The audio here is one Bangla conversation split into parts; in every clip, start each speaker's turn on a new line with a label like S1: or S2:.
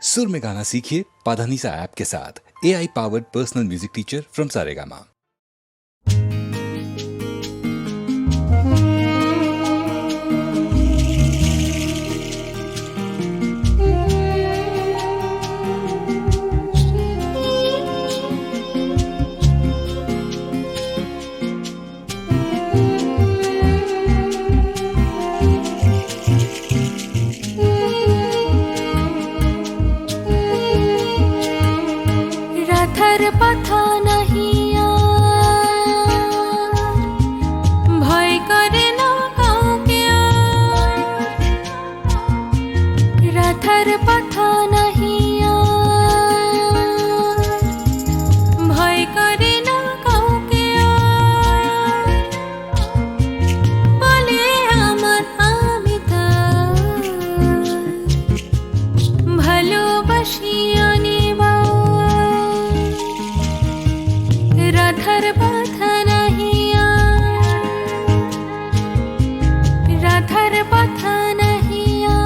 S1: सुर में गाना सीखिए पाधानीसा ऐप के साथ। AI powered personal music teacher from Saregama.
S2: রাধার পাথা নাহিয়া ভয় করে না কাউকে রাধার পাথা নাহিয়া ভয় করে না কাউকে বলে আমার আমি তার ভালোবাসি রাধার পাথা নাহিয়া রাধার পাথা নাহিয়া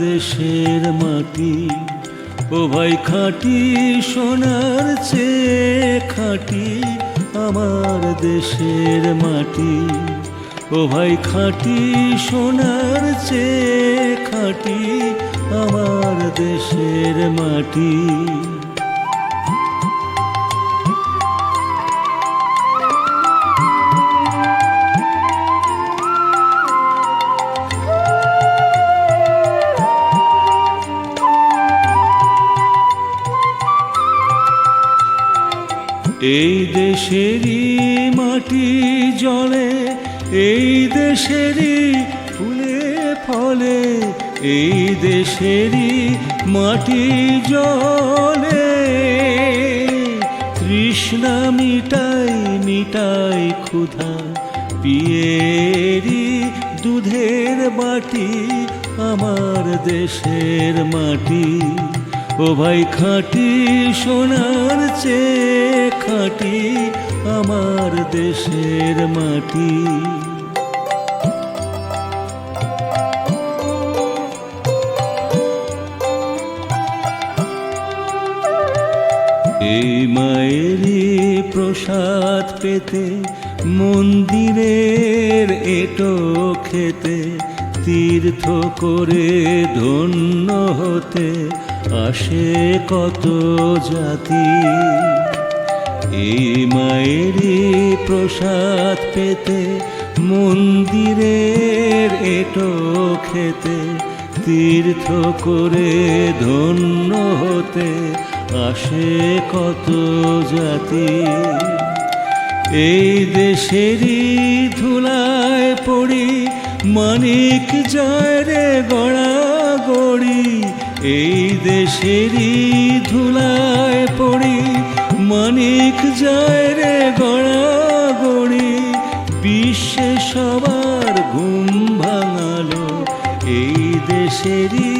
S3: দেশের মাটি, ও ভাই খাঁটি সোনার চেয়ে খাঁটি আমার দেশের মাটি, ও ভাই খাঁটি সোনার চেয়ে খাঁটি আমার দেশের মাটি। এই দেশেরই মাটি জলে, এই দেশেরই ফুলে ফলে, এই দেশেরই মাটি জলে তৃষ্ণা মিটাই মিটাই ক্ষুধা, পিয়েরি দুধের বাটি আমার দেশের মাটি, ও ভাই খাঁটি সোনার চেয়ে খাঁটি আমার দেশের মাটি। এই মায়েরই প্রসাদ পেতে, মন্দিরের এটো খেতে, তীর্থ করে ধন্য হতে আসে কত জাতি। এই মায়েরই প্রসাদ পেতে, মন্দিরের এটো খেতে, তীর্থ করে ধন্য হতে আসে কত জাতি। এই দেশেরই ধুলায় পড়ি মানিক যায় রে গড়া গড়ি, এই দেশেরই ধুলায় পড়ি মানিক যায় রে গড়া গড়ি, বিশ্বে সবার ঘুম ভাঙালো এই দেশেরই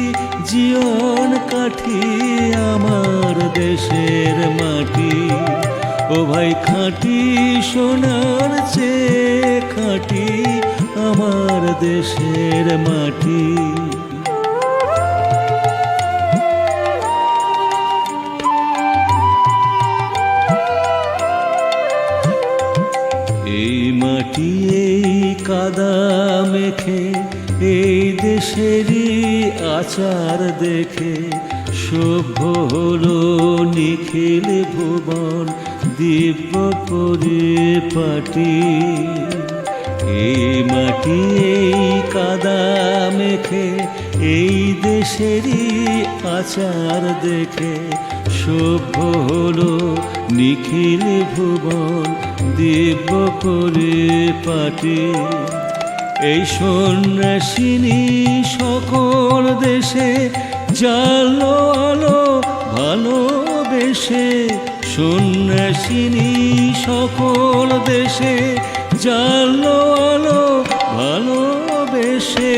S3: জীবন কাঠি আমার দেশের মাটি, ও ভাই খাঁটি সোনার চেয়ে খাঁটি আমার দেশের মাটি। এই মাটি এই কাদা মেখে, এই দেশেরই আচার দেখে সভ্য হলো নিখিল ভুবন দিব্য পরিপাটি। এই মাটি এই কাদা মেখে, এই দেশেরই আচার দেখে সভ্য হলো নিখিল ভুবন দিব্য পরিপাটি। এই সন্ন্যাসিনী সকল দেশে জালো আলো ভালোবেসে, সন্ন্যাসিনী সকল দেশে জালো আলো ভালোবেসে,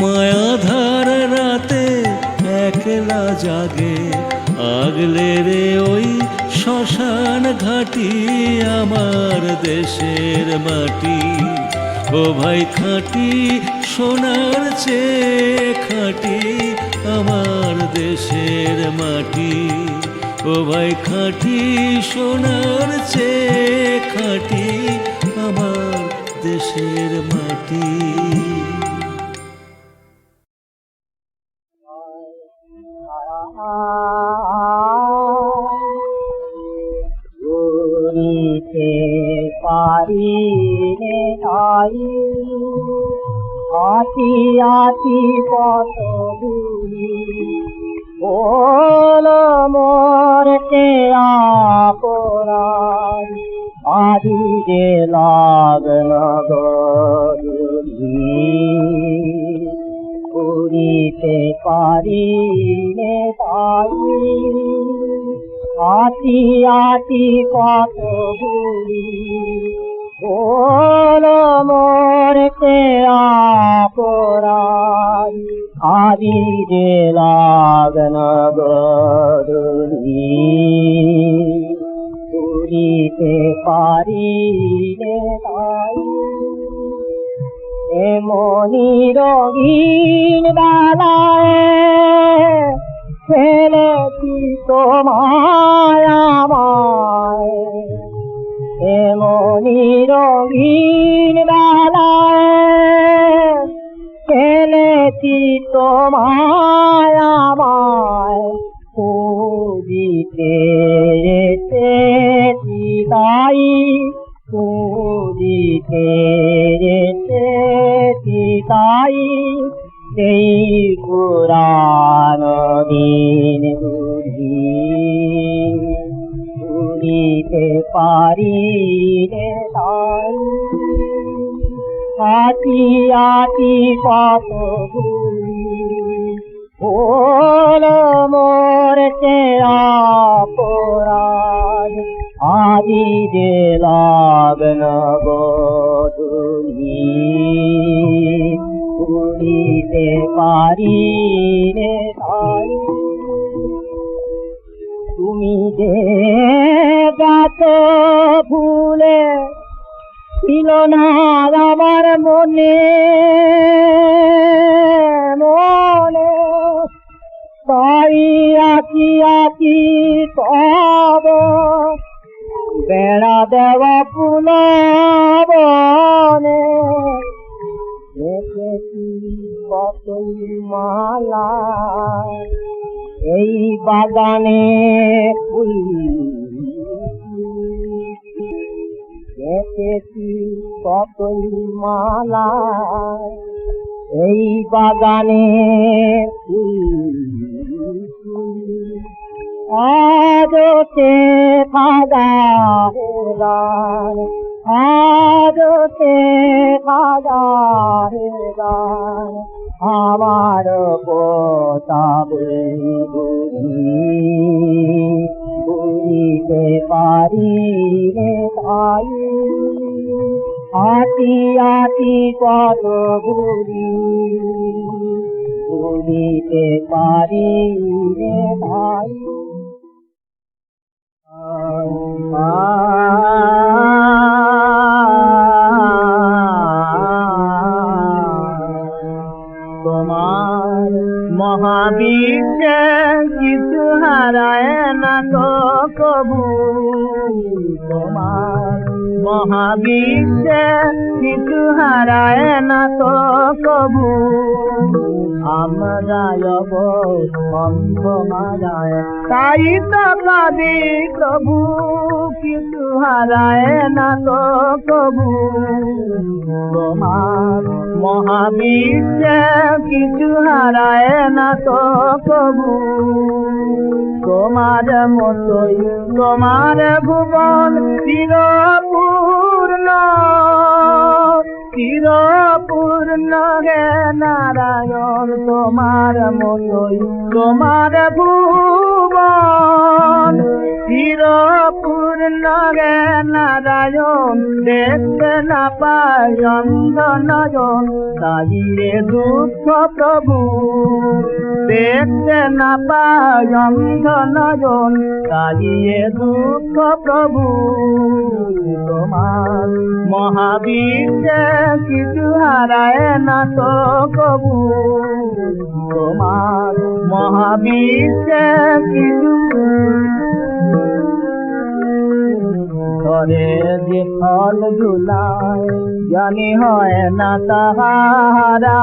S3: মায়াধার রাতে একলা জাগে আগলে রে ওই শ্মশান ঘাটি আমার দেশের মাটি, ও ভাই খাঁটি সোনার চেয়ে খাঁটি আমার দেশের মাটি, ও ভাই খাঁটি সোনার চেয়ে খাঁটি আমার দেশের মাটি।
S4: ভুলিতে পারি রে তাই, আতি আতি কত ভুলি, বল মরতে আপরাই, আদি যে লাগন গরি, ভুলিতে পারি রে তাই, আতি আতি কত ভুলি, বল মরতে আপরাই, আদি যে লাগন গরি, ভুলিতে পারি রে তাই। এমনি রঙিন বেলায় ফেলেছি তোমায় আমায়, এমনি রঙিন বেলায় ফেলেছি তোমায় আমায়, খুঁজিতে এসেছি তাই, খুঁজিতে এসেছি তাই, সেই পুরানো দিন ভুলিতে পারি রে তাই, আতি আতি কত ভুলি হলো মোর চেরা অপরাধ, আজি যে লাগন বধুনি ভুলিতে পারি রে তাই, তুমি যে গাছ ফুলে ছিল না আমার মনে মনে, তাই আঁকি আঁকি তব বেড়া দেওয়া ফুল বনে, দেখেছি কতই মালা এই বাগানে ফুল, দেখেছি কতই মালা এই বাগানে আজ সে খাগা গান, আজ সে খাগা গান, আমার পোতা বুঝিতে পারি রে তাই, আতি আতি কত ভুলিতে পারি রে তাই, তোমার মহাবিশ্বে কিছু হারায় না তো কবু, তোমার মহাবিশ্বে কিছু হারায় না তো কবু, আমরা অন্ধ মারায় তাই তো কাঁদি প্রভু, কিছু হারায় না তো কবু, তোমার মহাবিশ্বে কিছু হারায় না তো কবু, তোমার মতোই তোমার ভুবন চিরপূর্ণ, চিরপূর্ণ হে নারায়ণ, তোমার মতোই তোমার ভুবন চিরপূর্ণ হে নারায়ণ, দেখতে না পাই অন্ধ নয়ন, তাই রে দুঃখ প্রভু, দেখতে না পাই অন্ধ নয়ন, তাই রে দুঃখ প্রভু, তোমার মহাবিশ্বে কিছু হারায় না তো কবু, তোমার মহাবিশ্বে কিছু ধরে যে ফল ধুলায় জানি হয় না তাহারা,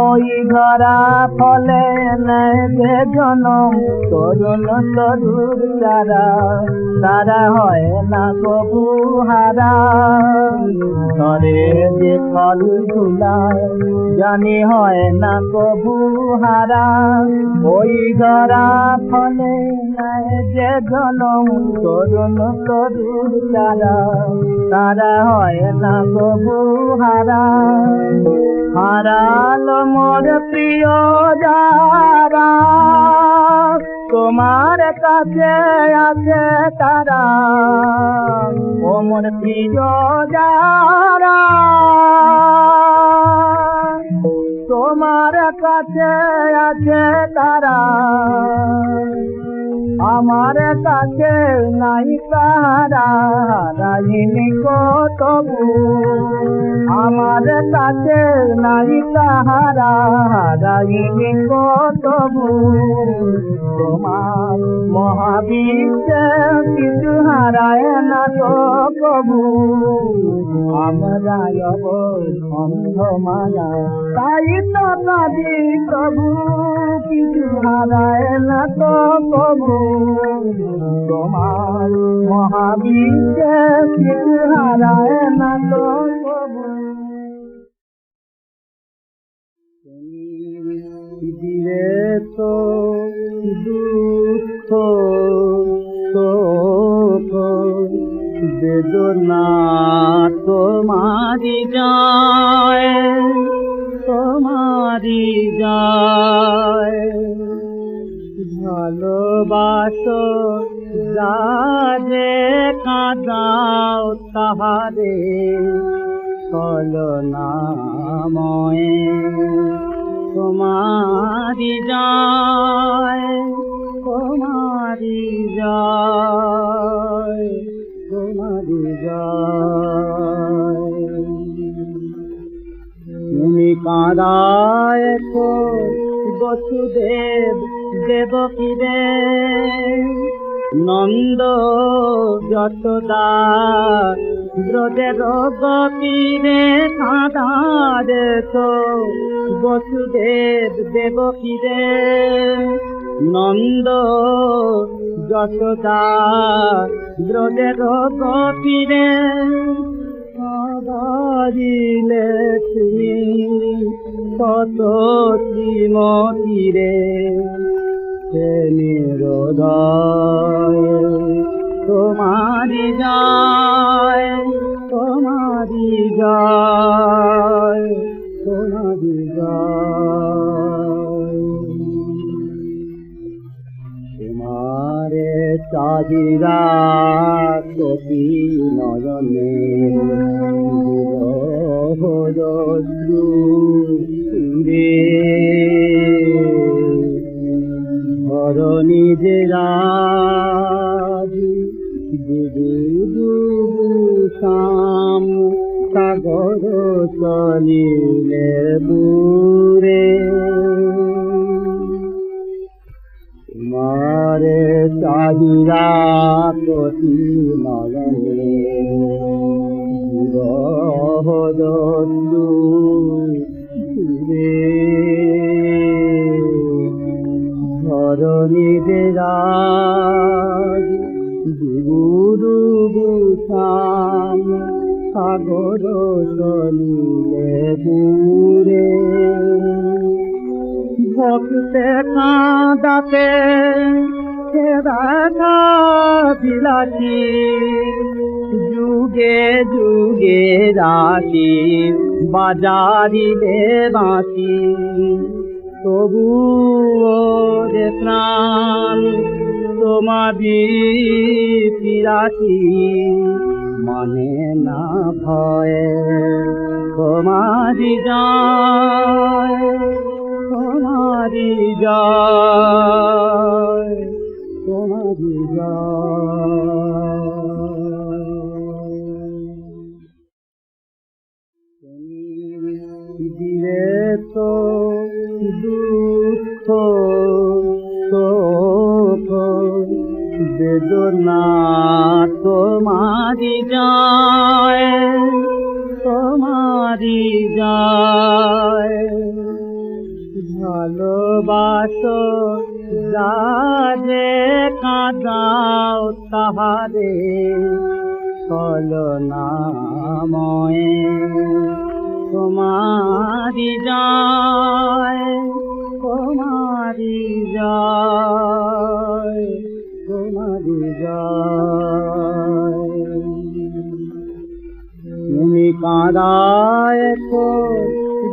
S4: ওই ধরা ফলে নেয় যে জনম তরুণ তরুর তারা, তারা হয় না কবু হারা, ধরে যে ফল ধুলায় জানি হয় না কবু হারা, ওই ধরা ফলে নেয় যে জনম তরুণ তরুর তারা, তারা হয় না কবু হারা, হারালো মোর প্রিয় যারা, তোমার কাছে আছে তারা, ও মোর প্রিয় যারা, তোমার কাছে আছে তারা, আমার কাছে নাই তারা, রাহিনী তবু আমার কাছে নাই তাহারা হারাইনি তবু তোমার মহাবিশ্বে কিছু হারায় না তো কবু আমরা অন্ধ মায়া তাই তো কাঁদি প্রভু কিছু হারায় না তো কবু তোমার মহাবিশ্বে কিছু হারায় না তো কবু দিলে তো দুঃখ শোক বেদনা তোমারি যায় ভালোবাসো যারে কাঁদাও তাহারে কলনাময়ে তোমারি যায় তুমি কাঁদায় তো বসুদেব দেবকীরে নন্দ যশোদা ব্রজের গতিরে কাঁদার তো বসুদেব দেবকীরে নন্দ যশোদা ব্রজের গতিরে কাঁদারিলে তুমি কত শ্রীমতীরে নিরোদয় তোমারি যায় তোমারে চাহিদা কপি নয়নে ধরণী যে শাম সাগর চলিলে দূরে তোমারে চাহিদা কতি নয়নে গুরু গুসাম সাগর চলিলে দূরে ভক্তে কাঁদাতে রাধা বিলাসী যুগে যুগে রাশি বাজারিলে বাঁশি তবু রে প্রাণ তোমারি পিরাসি মানে না ভয়ে তোমারি যায় দিলে তো দুঃখ শোক বেদনা তোমারি যায় ভালোবাসো যারে কাঁদাও তাহারে কলনাময়ে তোমারি যায় তুমি কাঁদায় তো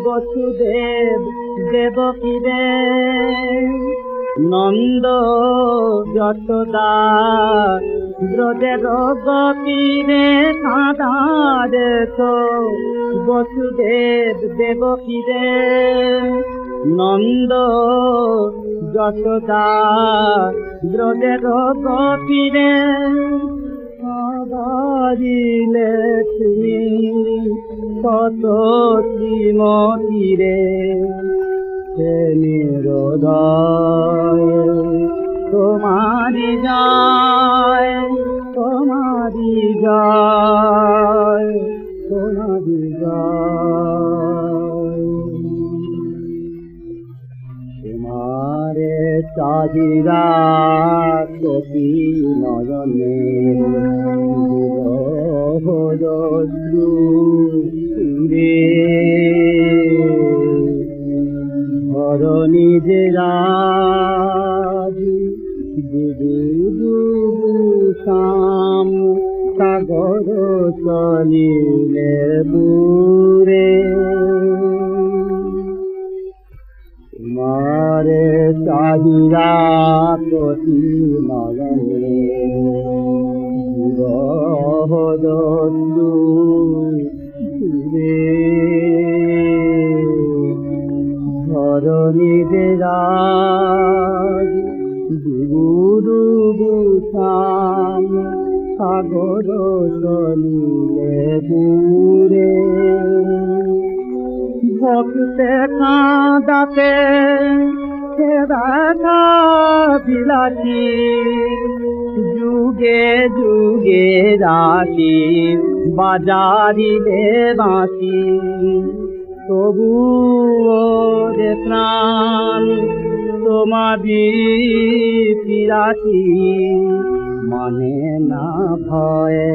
S4: বসুদেব দেবকীরে নন্দ যশোদা ব্রজের গতিরে কাঁদার তো বসুদেব দেবকীরে নন্দ যশোদা ব্রজের গতিরে কাঁদারিলে তুমি কত শ্রীমতীরে নিরোদয় তোমারি যায় তোমারি যায় তোমারি যায় তোমারে চাহিদা কপি নয়নে রে ধরণী যে রাজ শাম সাগর চলিলে দূরে তোমারে চাহিদা কতি নয়নে ধরণী রাজ গুরু ভূষাম সাগর চলিলে দূরে ভক্তে কাঁদাতে রাধা বিলাসী যুগে যুগে রাশি বাজারিলে বাঁশি তবু ওরে প্রাণ তোমারি পিরাসি মানে না ভয়ে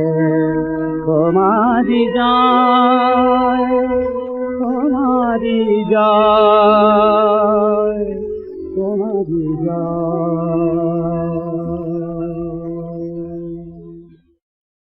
S4: তোমারি যায় তোমারি যায়